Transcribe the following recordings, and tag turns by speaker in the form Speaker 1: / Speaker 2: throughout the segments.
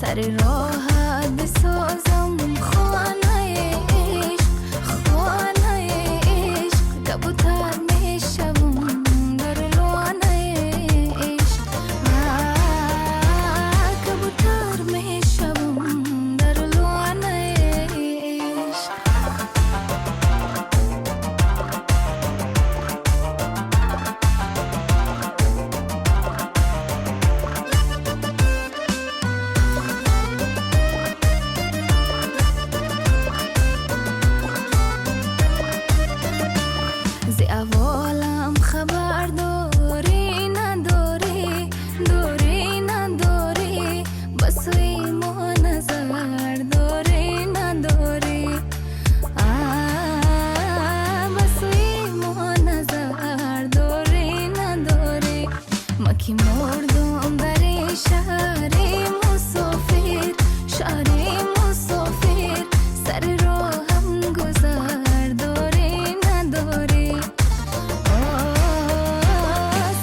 Speaker 1: سر راحت بسازم خانه عشق، خانه عشق. کبوتر میشم در لانه عشق، کبوتر میشم در لانه عشق. ز احوالم خبر داری نداری، داری نداری، بس روی ما نظر داری نداری، بس روی ما نظر داری نداری. ما که مردم در شهر مسافر، شهر مسافر. سر راهم گذر داری نداری،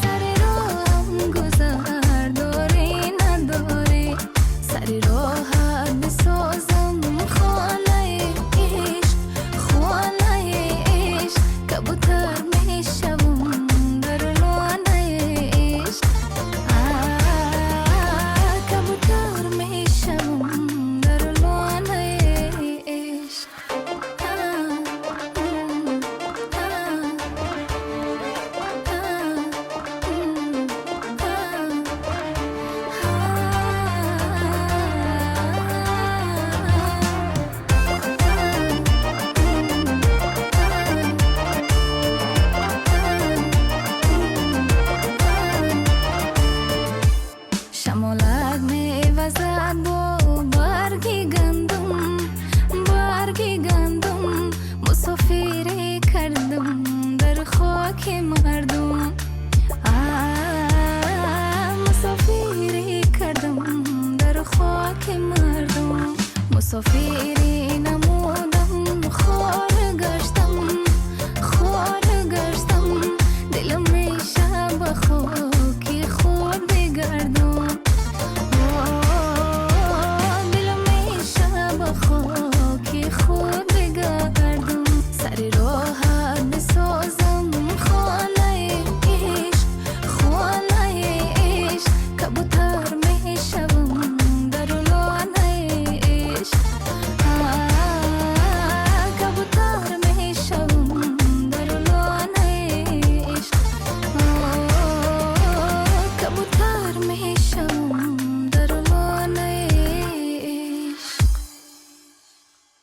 Speaker 1: سر راهم گذر داری نداری. سر راحت بسازم خانه عشق، خانه عشق. کبوتر میشم در لانه عشق، کبوتر میشم در لانه عشق. شمالت میوزد با برگی گندم، برگی گندم. مسافری کردم در خاک مردم، مسافری کردم در خاک مردم. مسافری نم